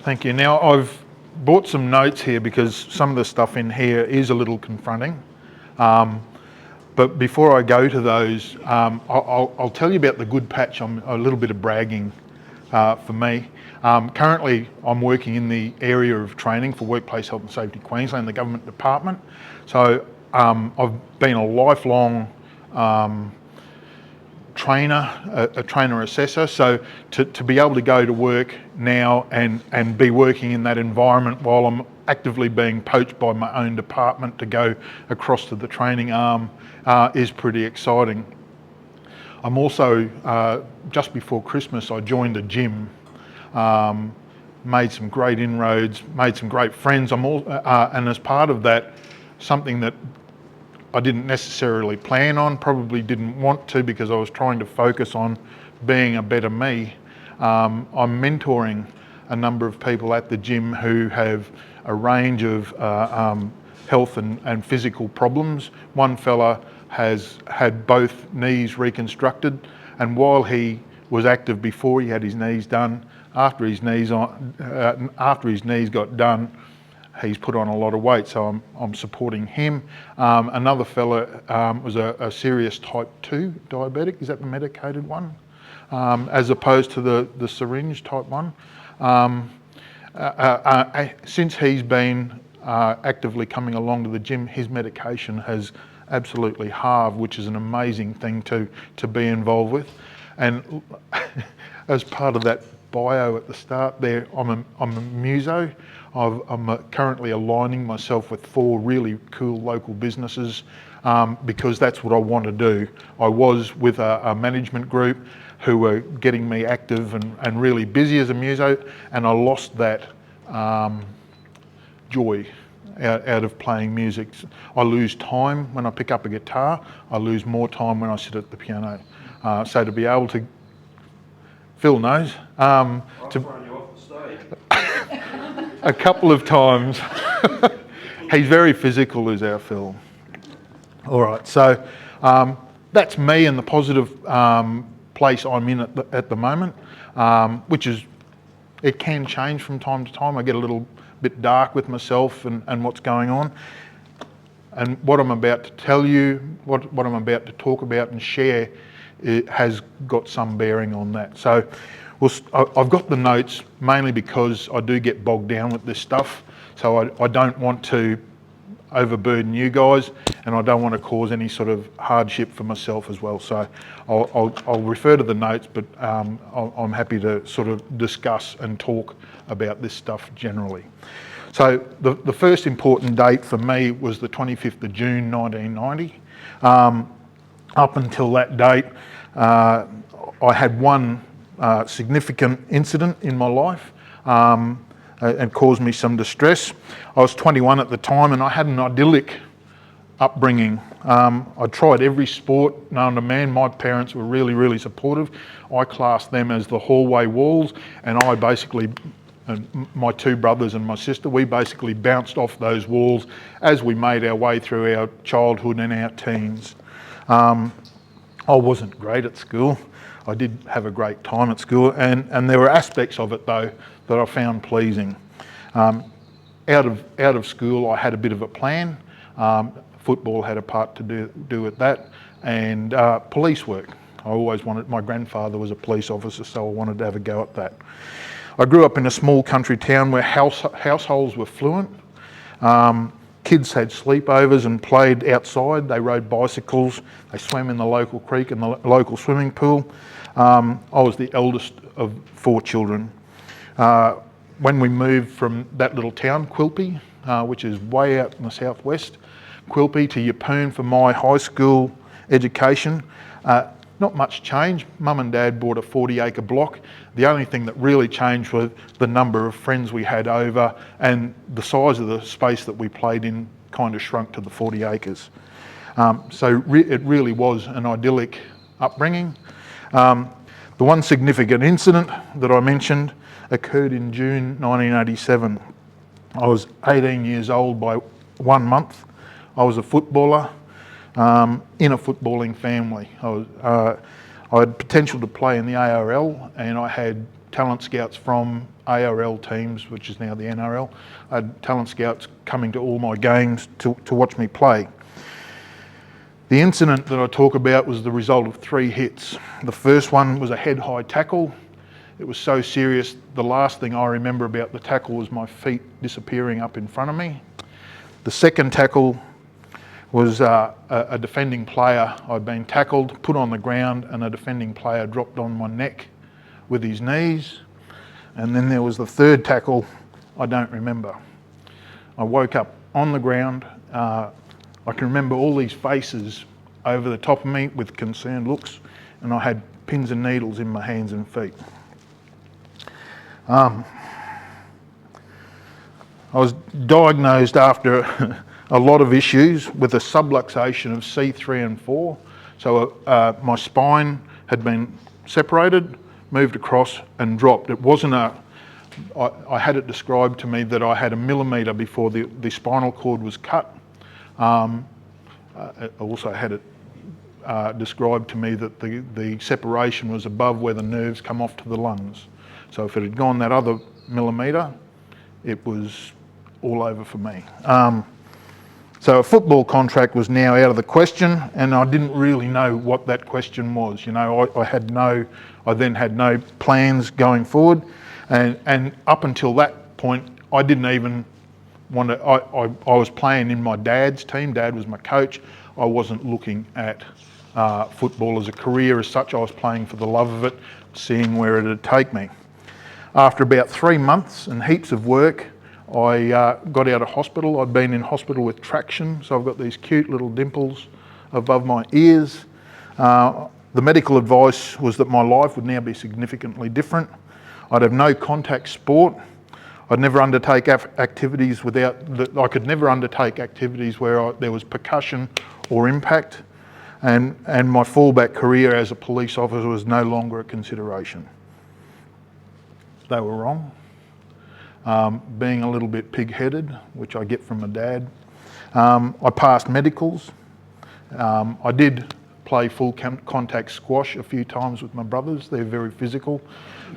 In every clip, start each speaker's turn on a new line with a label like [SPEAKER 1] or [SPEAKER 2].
[SPEAKER 1] Thank you. Now, I've brought some notes here because some of the stuff in here is a little confronting. But before I go to those, I'll tell you about the good patch. A little bit of bragging for me. Currently, I'm working in the area of training for Workplace Health and Safety Queensland, the government department. So I've been a lifelong trainer, a trainer assessor. So to be able to go to work now and be working in that environment while I'm actively being poached by my own department to go across to the training arm is pretty exciting. I'm also, just before Christmas, I joined a gym, made some great inroads, made some great friends. And as part of that, something that I didn't necessarily plan on, probably didn't want to because I was trying to focus on being a better me. I'm mentoring a number of people at the gym who have a range of health and physical problems. One fella has had both knees reconstructed, and while he was active before he had his knees done, after his knees got done, he's put on a lot of weight, so I'm supporting him. Another fella was a serious type 2 diabetic. Is that the medicated one? As opposed to the syringe type 1. Since he's been actively coming along to the gym, his medication has absolutely halved, which is an amazing thing to be involved with. And as part of that bio at the start there, I'm a muso. I'm currently aligning myself with 4 really cool local businesses because that's what I want to do. I was with a management group who were getting me active and really busy as a muso, and I lost that joy out of playing music. I lose time when I pick up a guitar. I lose more time when I sit at the piano. So to be able to, Phil knows.
[SPEAKER 2] I've thrown you off the stage.
[SPEAKER 1] A couple of times. He's very physical, is our Phil. All right, so that's me and the positive place I'm in at the moment, which is, it can change from time to time. I get a little bit dark with myself and what's going on. And what I'm about to tell you, what I'm about to talk about and share, it has got some bearing on that. So I've got the notes mainly because I do get bogged down with this stuff. So I don't want to overburden you guys, and I don't want to cause any sort of hardship for myself as well. So I'll refer to the notes, but I'm happy to sort of discuss and talk about this stuff generally. So the first important date for me was the 25th of June 1990. Up until that date, I had one significant incident in my life and caused me some distress. I was 21 at the time and I had an idyllic upbringing. I tried every sport known to man. My parents were really, really supportive. I classed them as the hallway walls, and I basically, my 2 brothers and my sister, we basically bounced off those walls as we made our way through our childhood and our teens. I wasn't great at school. I did have a great time at school, and there were aspects of it though that I found pleasing. Out of school, I had a bit of a plan. Football had a part to do with that, and police work. I always wanted. My grandfather was a police officer, so I wanted to have a go at that. I grew up in a small country town where households were fluent. Kids had sleepovers and played outside. They rode bicycles. They swam in the local creek and the local swimming pool. I was the eldest of 4 children. When we moved from that little town, Quilpie, which is way out in the southwest, Quilpie to Yeppoon for my high school education, not much change. Mum and Dad bought a 40-acre block. The only thing that really changed was the number of friends we had over, and the size of the space that we played in kind of shrunk to the 40 acres. So it really was an idyllic upbringing. The one significant incident that I mentioned occurred in June 1987. I was 18 years old by 1 month. I was a footballer in a footballing family. I had potential to play in the ARL, and I had talent scouts from ARL teams, which is now the NRL. I had talent scouts coming to all my games to watch me play. The incident that I talk about was the result of 3 hits. The first one was a head-high tackle. It was so serious, the last thing I remember about the tackle was my feet disappearing up in front of me. The second tackle was a defending player. I'd been tackled, put on the ground, and a defending player dropped on my neck with his knees. And then there was the third tackle, I don't remember. I woke up on the ground. I can remember all these faces over the top of me with concerned looks, and I had pins and needles in my hands and feet. I was diagnosed after a lot of issues with a subluxation of C3 and 4. So my spine had been separated, moved across and dropped. It wasn't I had it described to me that I had 1 millimetre before the spinal cord was cut. I also had it described to me that the separation was above where the nerves come off to the lungs. So if it had gone that other millimetre, it was all over for me. So a football contract was now out of the question, and I didn't really know what that question was. You know, I then had no plans going forward, and up until that point, I didn't even want to. I was playing in my dad's team. Dad was my coach. I wasn't looking at football as a career as such. I was playing for the love of it, seeing where it'd take me. After about 3 months and heaps of work, I got out of hospital. I'd been in hospital with traction, so I've got these cute little dimples above my ears. The medical advice was that my life would now be significantly different. I'd have no contact sport. I'd never undertake activities I could never undertake activities where there was percussion or impact, and my fallback career as a police officer was no longer a consideration. They were wrong. Being a little bit pig-headed, which I get from my dad. I passed medicals. I did play full contact squash a few times with my brothers. They're very physical.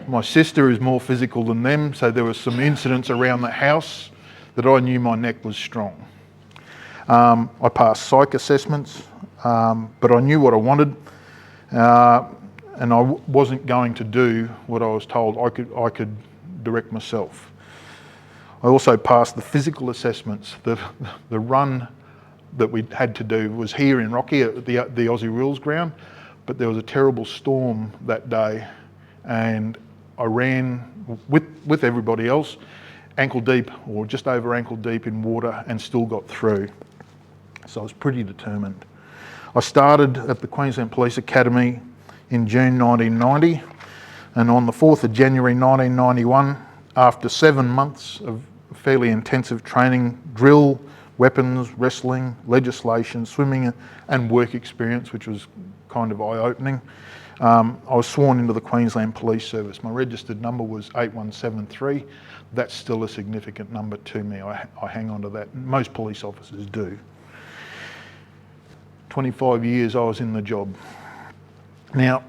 [SPEAKER 1] My sister is more physical than them, so there were some incidents around the house that I knew my neck was strong. I passed psych assessments, but I knew what I wanted, and I wasn't going to do what I was told. I could direct myself. I also passed the physical assessments. The run that we had to do was here in Rocky at the Aussie Rules ground, but there was a terrible storm that day, and I ran with everybody else, ankle deep or just over ankle deep in water, and still got through. So I was pretty determined. I started at the Queensland Police Academy in June 1990, and on the 4th of January 1991, after 7 months of fairly intensive training, drill, weapons, wrestling, legislation, swimming and work experience, which was kind of eye-opening, I was sworn into the Queensland Police Service. My registered number was 8173. That's still a significant number to me. I hang on to that. Most police officers do. 25 years I was in the job. Now,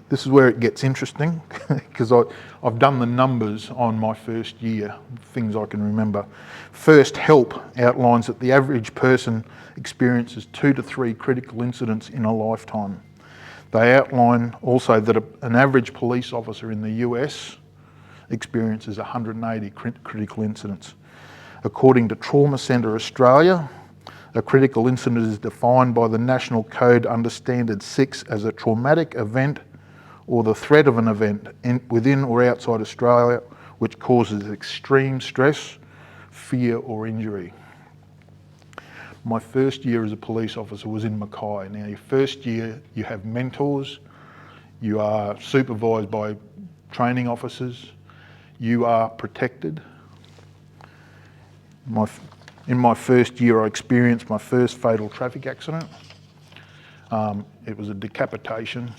[SPEAKER 1] this is where it gets interesting because I've done the numbers on my first year, things I can remember. First Help outlines that the average person experiences 2 to 3 critical incidents in a lifetime. They outline also that an average police officer in the US experiences 180 critical incidents. According to Trauma Centre Australia, a critical incident is defined by the National Code under Standard 6 as a traumatic event or the threat of an event within or outside Australia which causes extreme stress, fear or injury. My first year as a police officer was in Mackay. Now, your first year, you have mentors, you are supervised by training officers, you are protected. In my first year, I experienced my first fatal traffic accident. It was a decapitation,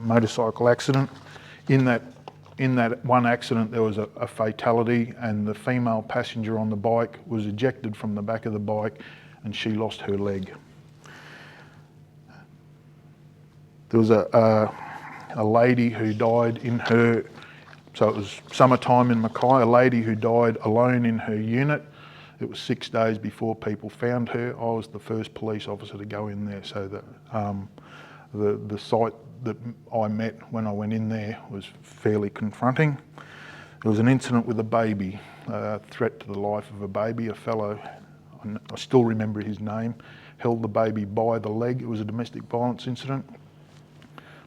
[SPEAKER 1] motorcycle accident. In that one accident, there was a fatality, and the female passenger on the bike was ejected from the back of the bike, and she lost her leg. There was a lady who died in her So it was summertime in Mackay, a lady who died alone in her unit. It was 6 days before people found her. I was the first police officer to go in there, so that the sight that I met when I went in there was fairly confronting. There was an incident with a baby, a threat to the life of a baby. A fellow, I still remember his name, held the baby by the leg. It was a domestic violence incident.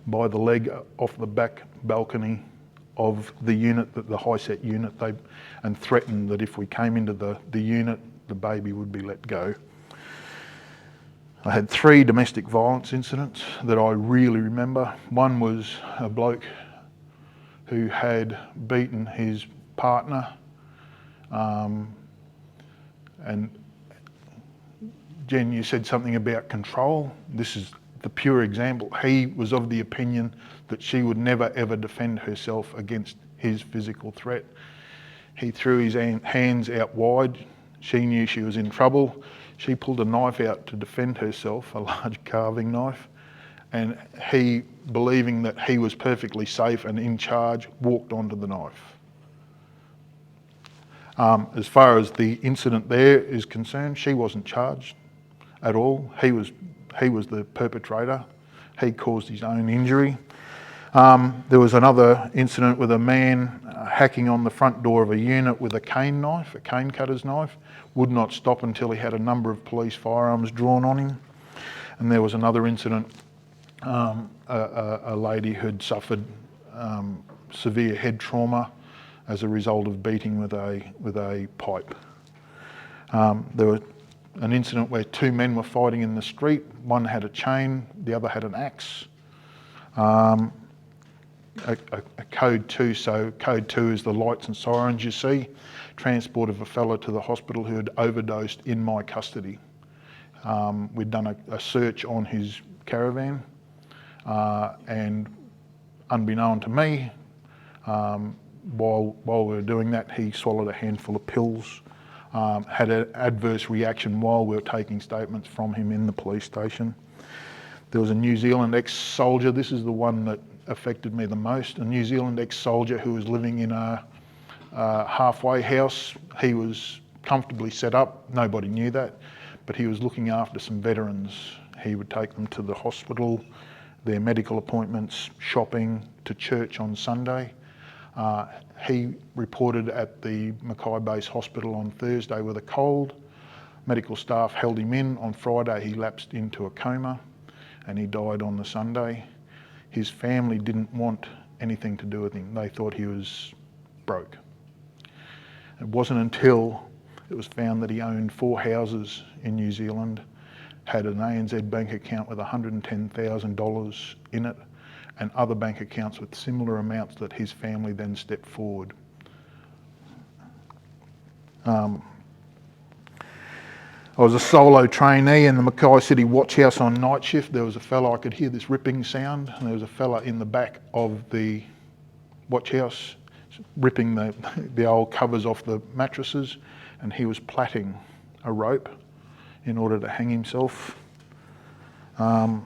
[SPEAKER 1] By the leg off the back balcony of the unit, the high-set unit, and threatened that if we came into the unit, the baby would be let go. I had 3 domestic violence incidents that I really remember. One was a bloke who had beaten his partner, and Jen, you said something about control. This is the pure example. He was of the opinion that she would never ever defend herself against his physical threat. He threw his hands out wide. She knew she was in trouble. She pulled a knife out to defend herself, a large carving knife, and he, believing that he was perfectly safe and in charge, walked onto the knife. As far as the incident there is concerned, she wasn't charged at all. He was the perpetrator. He caused his own injury. There was another incident with a man hacking on the front door of a unit with a cane knife, a cane cutter's knife, would not stop until he had a number of police firearms drawn on him. And there was another incident, a lady who'd suffered severe head trauma as a result of beating with a pipe. There was an incident where 2 men were fighting in the street. One had a chain, the other had an axe. A code 2, so code 2 is the lights and sirens you see. Transport of a fellow to the hospital who had overdosed in my custody. We'd done a search on his caravan, and unbeknown to me, while we were doing that, he swallowed a handful of pills, had an adverse reaction while we were taking statements from him in the police station. There was a New Zealand ex-soldier, this is the one that affected me the most, a New Zealand ex-soldier who was living in a halfway house. He was comfortably set up, nobody knew that, but he was looking after some veterans. He would take them to the hospital, their medical appointments, shopping, to church on Sunday. He reported at the Mackay Base Hospital on Thursday with a cold. Medical staff held him in. On Friday he lapsed into a coma and he died on the Sunday. His family didn't want anything to do with him. They thought he was broke. It wasn't until it was found that he owned 4 houses in New Zealand, had an ANZ bank account with $110,000 in it, and other bank accounts with similar amounts that his family then stepped forward. I was a solo trainee in the Mackay City Watch House on night shift. There was a fella, I could hear this ripping sound, and there was a fella in the back of the watch house ripping the old covers off the mattresses, and he was plaiting a rope in order to hang himself. I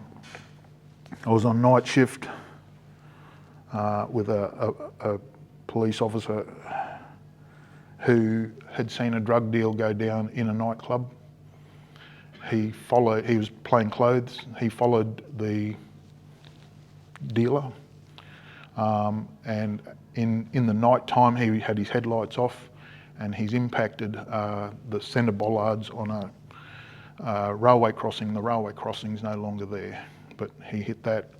[SPEAKER 1] was on night shift with a police officer who had seen a drug deal go down in a nightclub. He was plain clothes, he followed the dealer, and in the night time he had his headlights off, and he's impacted the centre bollards on a railway crossing. The railway crossing's no longer there, but he hit that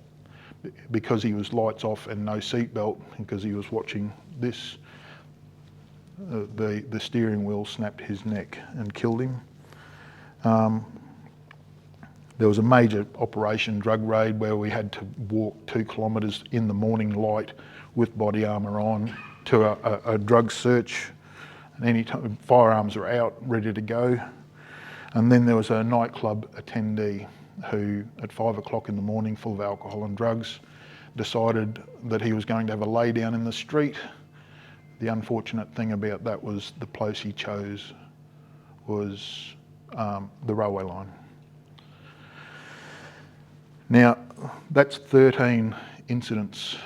[SPEAKER 1] because he was lights off and no seatbelt, because he was watching this. The steering wheel snapped his neck and killed him. There was a major operation drug raid where we had to walk 2 kilometres in the morning light with body armour on to a drug search. And any time firearms were out, ready to go. And then there was a nightclub attendee who, at 5 o'clock in the morning, full of alcohol and drugs, decided that he was going to have a lay down in the street. The unfortunate thing about that was the place he chose was the railway line. Now, that's 13 incidents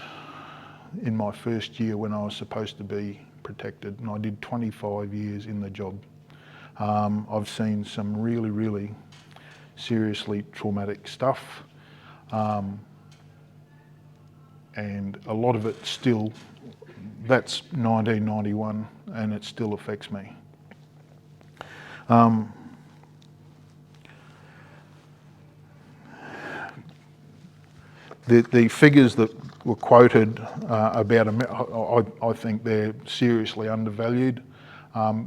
[SPEAKER 1] in my first year when I was supposed to be protected, and I did 25 years in the job. I've seen some really, really seriously traumatic stuff, and a lot of it still, that's 1991, and it still affects me. The figures that were quoted about, I think they're seriously undervalued. I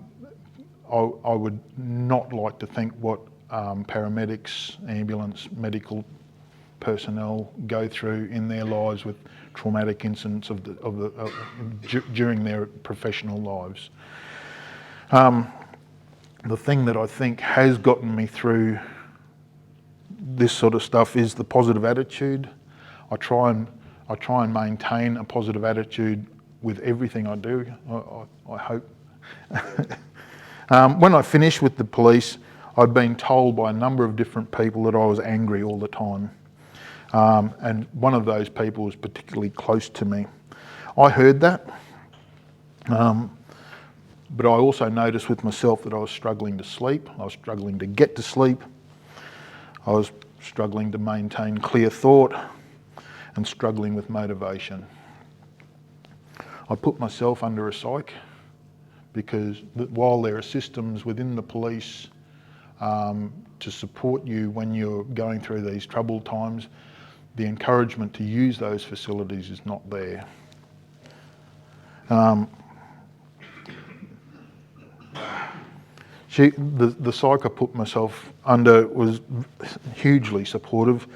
[SPEAKER 1] would not like to think what paramedics, ambulance, medical personnel go through in their lives with traumatic incidents during their professional lives. The thing that I think has gotten me through this sort of stuff is the positive attitude. I try and maintain a positive attitude with everything I do, I hope. When I finished with the police, I'd been told by a number of different people that I was angry all the time. And one of those people was particularly close to me. I heard that, but I also noticed with myself that I was struggling to sleep. I was struggling to get to sleep. I was struggling to maintain clear thought and struggling with motivation. I put myself under a psych because while there are systems within the police to support you when you're going through these troubled times, the encouragement to use those facilities is not there. The psych I put myself under was hugely supportive,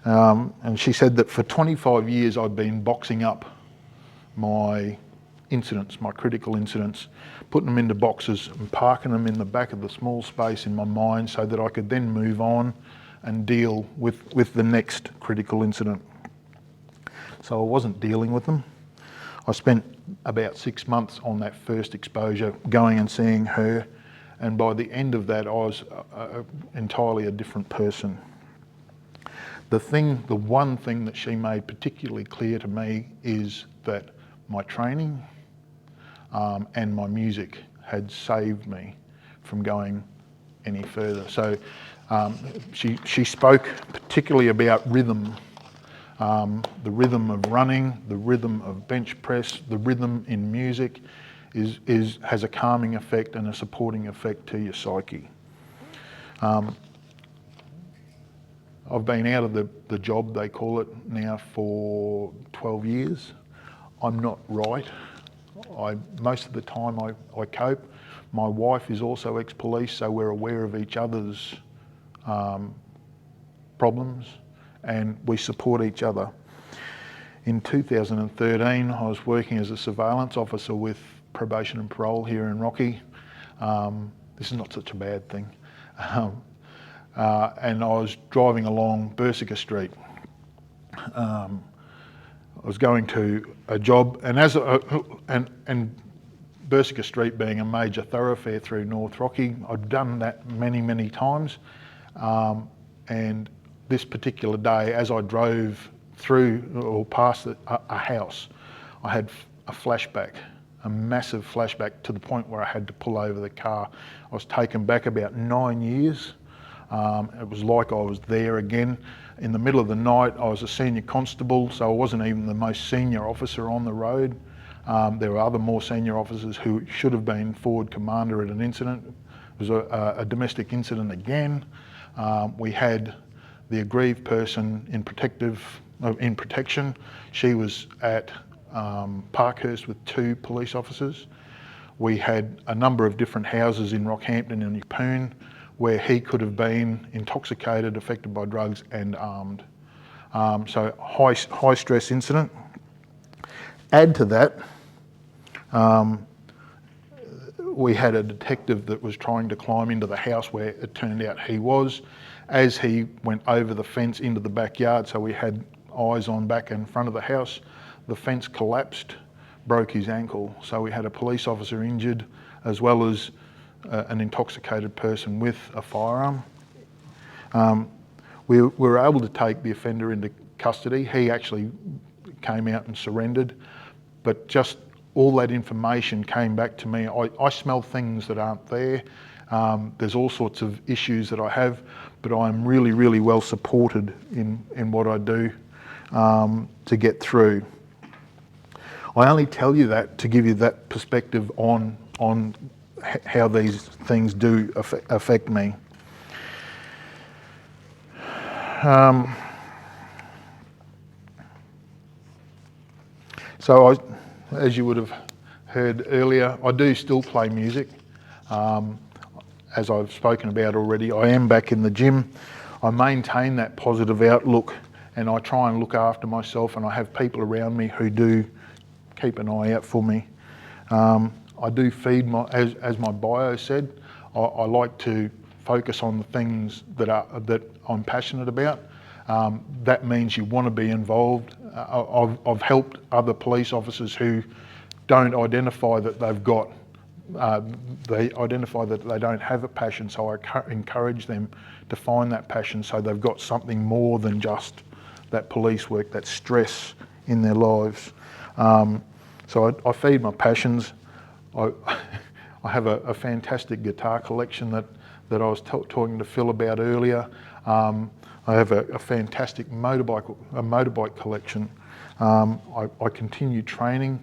[SPEAKER 1] and she said that for 25 years I'd been boxing up my incidents, my critical incidents, putting them into boxes and parking them in the back of the small space in my mind so that I could then move on and deal with the next critical incident. So I wasn't dealing with them. I spent about 6 months on that first exposure going and seeing her, and by the end of that I was entirely a different person. The one thing that she made particularly clear to me is that my training and my music had saved me from going any further. So she spoke particularly about rhythm, the rhythm of running, the rhythm of bench press, the rhythm in music has a calming effect and a supporting effect to your psyche. I've been out of the job, they call it now, for 12 years. I'm not right. Most of the time I cope. My wife is also ex-police, so we're aware of each other's problems and we support each other. In 2013, I was working as a surveillance officer with probation and parole here in Rocky. This is not such a bad thing. And I was driving along Berserker Street. I was going to a job, and and Berserker Street being a major thoroughfare through North Rocky, I'd done that many, many times. And this particular day, as I drove through or past a house, I had a flashback, a massive flashback, to the point where I had to pull over the car. I was taken back about 9 years. It was like I was there again. In the middle of the night, I was a senior constable, so I wasn't even the most senior officer on the road. There were other more senior officers who should have been forward commander at an incident. It was a domestic incident again. We had the aggrieved person in protection. She was at Parkhurst with 2 police officers. We had a number of different houses in Rockhampton and Yeppoon where he could have been intoxicated, affected by drugs and armed. So high stress incident. Add to that, we had a detective that was trying to climb into the house where it turned out he was. As he went over the fence into the backyard, so we had eyes on back and front of the house, the fence collapsed, broke his ankle. So we had a police officer injured, as well as an intoxicated person with a firearm. We were able to take the offender into custody. He actually came out and surrendered, but just all that information came back to me. I smell things that aren't there. There's all sorts of issues that I have, but I'm really, really well supported in what I do to get through. I only tell you that to give you that perspective on how these things do affect me. So as you would have heard earlier, I do still play music. As I've spoken about already, I am back in the gym. I maintain that positive outlook, and I try and look after myself, and I have people around me who do keep an eye out for me. I do feed as my bio said, I like to focus on the things that I'm passionate about. That means you want to be involved. I've helped other police officers who don't identify that they've got, they identify that they don't have a passion, so I encourage them to find that passion so they've got something more than just that police work, that stress in their lives. So I feed my passions. I have a fantastic guitar collection that I was talking to Phil about earlier. I have a fantastic motorbike collection. I continue training.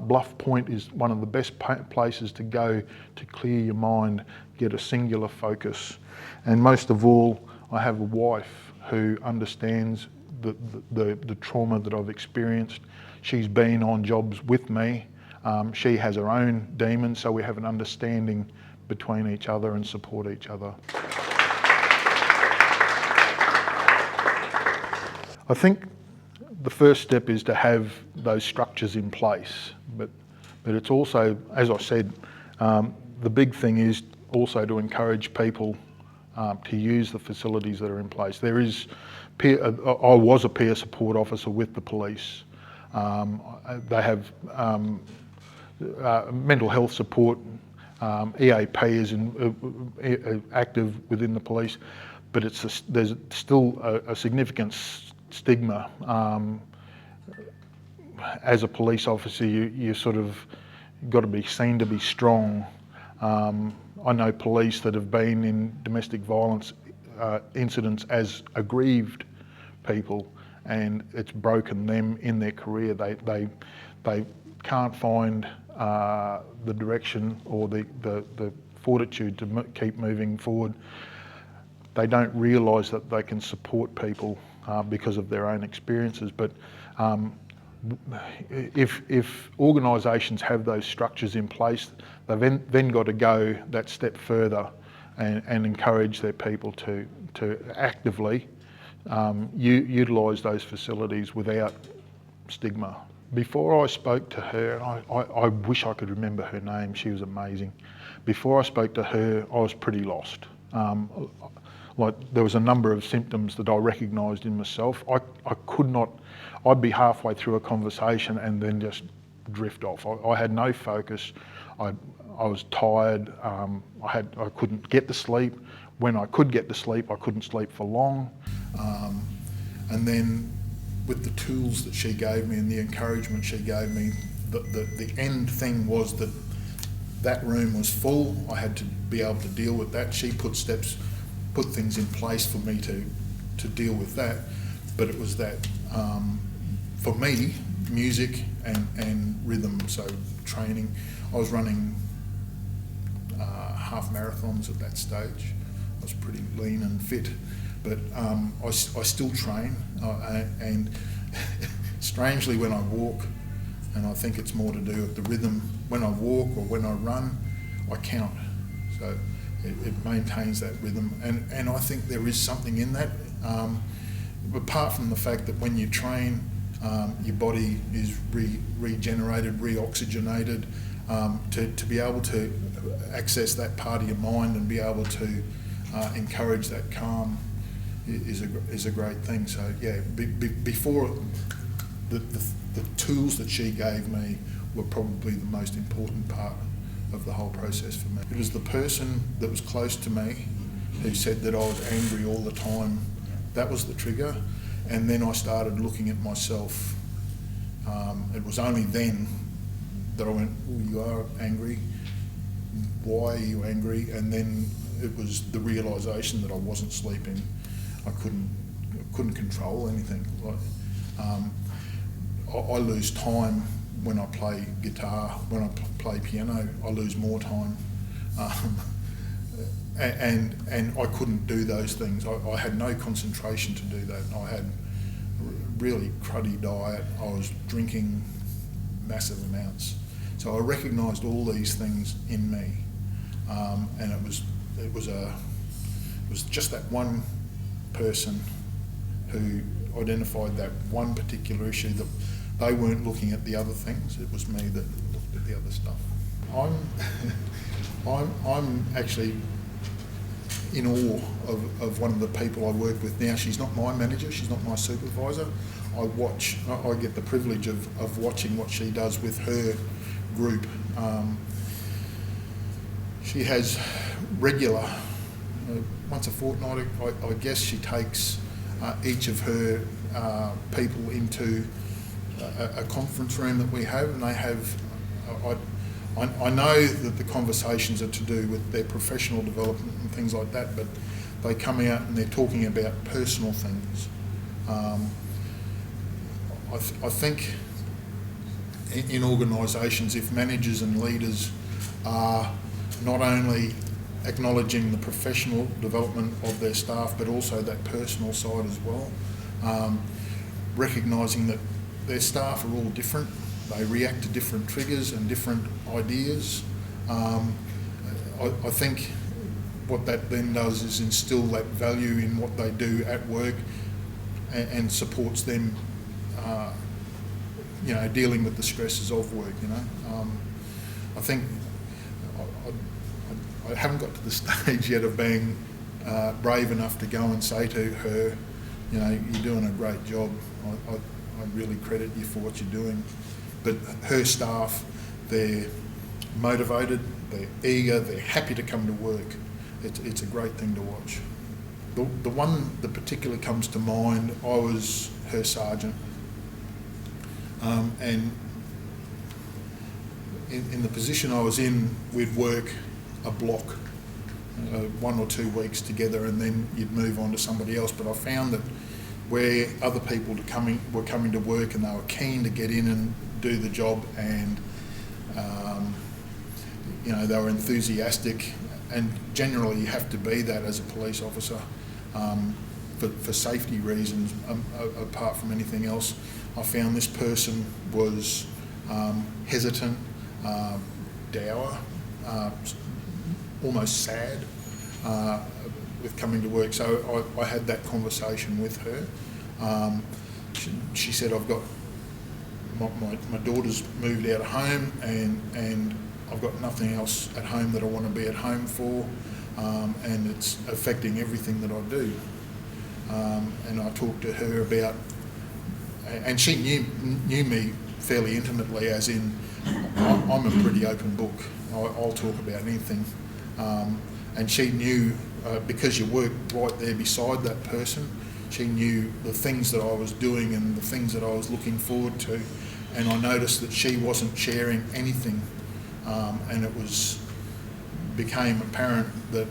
[SPEAKER 1] Bluff Point is one of the best places to go to clear your mind, get a singular focus. And most of all, I have a wife who understands the trauma that I've experienced. She's been on jobs with me. She has her own demons, so we have an understanding between each other and support each other. I think the first step is to have those structures in place, but it's also, as I said, the big thing is also to encourage people to use the facilities that are in place. There is I was a peer support officer with the police. They have mental health support. EAP is active within the police, but there's still a significant stigma. As a police officer, you sort of got to be seen to be strong. I know police that have been in domestic violence incidents as aggrieved people, and it's broken them in their career. They can't find the direction or the fortitude to keep moving forward. They don't realise that they can support people because of their own experiences. But if organisations have those structures in place, they've then got to go that step further and encourage their people to actively utilise those facilities without stigma. Before I spoke to her, I wish I could remember her name, she was amazing. Before I spoke to her, I was pretty lost. Like there was a number of symptoms that I recognised in myself. I could not, I'd be halfway through a conversation and then just drift off. I had no focus. I was tired. I couldn't get to sleep. When I could get to sleep, I couldn't sleep for long. And then with the tools that she gave me and the encouragement she gave me, the end thing was that room was full. I had to be able to deal with that. She put things in place for me to deal with that. But it was that, for me, music and rhythm, so training. I was running half marathons at that stage. I was pretty lean and fit, but I still train, and strangely when I walk, and I think it's more to do with the rhythm, when I walk or when I run, I count. So it maintains that rhythm, and I think there is something in that. Apart from the fact that when you train, your body is regenerated, reoxygenated, to be able to access that part of your mind and be able to encourage that calm is a great thing. So yeah, before the tools that she gave me were probably the most important part of the whole process for me. It was the person that was close to me who said that I was angry all the time. That was the trigger, and then I started looking at myself. It was only then that I went, oh, you are angry. Why are you angry? And then it was the realisation that I wasn't sleeping. I couldn't control anything. I lose time when I play guitar. When I play piano, I lose more time. And I couldn't do those things. I had no concentration to do that. I had a really cruddy diet. I was drinking massive amounts. So I recognised all these things in me, and it was just that one person who identified that one particular issue, that they weren't looking at the other things. It was me that looked at the other stuff. I'm actually in awe of one of the people I work with now. She's not my manager, she's not my supervisor. I get the privilege of watching what she does with her group. She has regular, once a fortnight, I guess, she takes each of her people into a conference room that we have, and they have, I know that the conversations are to do with their professional development and things like that, but they come out and they're talking about personal things. I think in organisations, if managers and leaders are not only acknowledging the professional development of their staff, but also that personal side as well, recognising that their staff are all different. They react to different triggers and different ideas. I think what that then does is instill that value in what they do at work, and supports them, dealing with the stresses of work. I think I haven't got to the stage yet of being brave enough to go and say to her, you're doing a great job. I really credit you for what you're doing. But her staff, they're motivated, they're eager, they're happy to come to work. It's a great thing to watch. The one that particularly comes to mind, I was her sergeant. And in the position I was in, we'd work a block, 1 or 2 weeks together, and then you'd move on to somebody else. But I found that where other people were coming to work and they were keen to get in and do the job, and they were enthusiastic, and generally you have to be that as a police officer for safety reasons, apart from anything else. I found this person was hesitant, dour, almost sad with coming to work. So I had that conversation with her. She said, I've got my daughter's moved out of home, and I've got nothing else at home that I want to be at home for, and it's affecting everything that I do. And I talked to her about, and she knew me fairly intimately, as in I'm a pretty open book. I'll talk about anything. And she knew, because you work right there beside that person, she knew the things that I was doing and the things that I was looking forward to. And I noticed that she wasn't sharing anything, and it became apparent that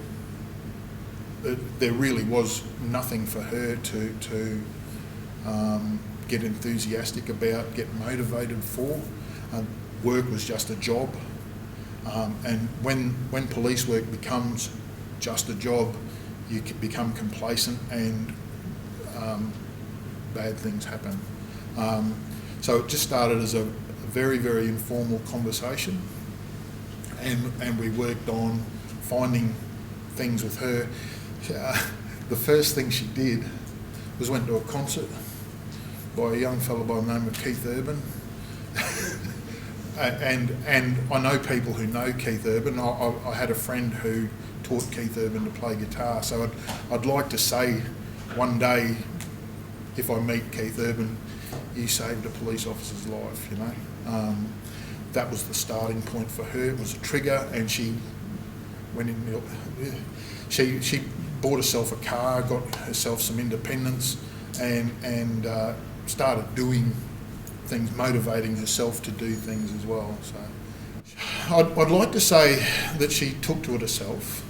[SPEAKER 1] there really was nothing for her to get enthusiastic about, get motivated for. Work was just a job, and when police work becomes just a job, you can become complacent, and bad things happen. So it just started as a very, very informal conversation, and we worked on finding things with her. The first thing she did was went to a concert by a young fellow by the name of Keith Urban. And I know people who know Keith Urban. I had a friend who taught Keith Urban to play guitar, so I'd like to say one day, if I meet Keith Urban, you saved a police officer's life, That was the starting point for her. It was a trigger, and she went in. She bought herself a car, got herself some independence, and started doing things, motivating herself to do things as well. So I'd like to say that she took to it herself,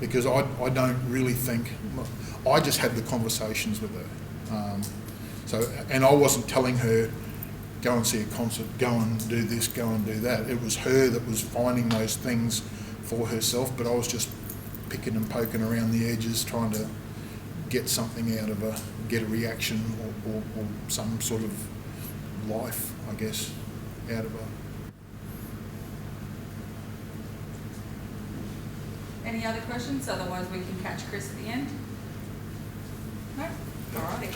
[SPEAKER 1] because I don't really think, I just had the conversations with her. And I wasn't telling her, go and see a concert, go and do this, go and do that. It was her that was finding those things for herself, but I was just picking and poking around the edges, trying to get something out of her, get a reaction or some sort of life, I guess, out of her.
[SPEAKER 3] Any other questions? Otherwise we can catch Chris at the end. No? Alrighty.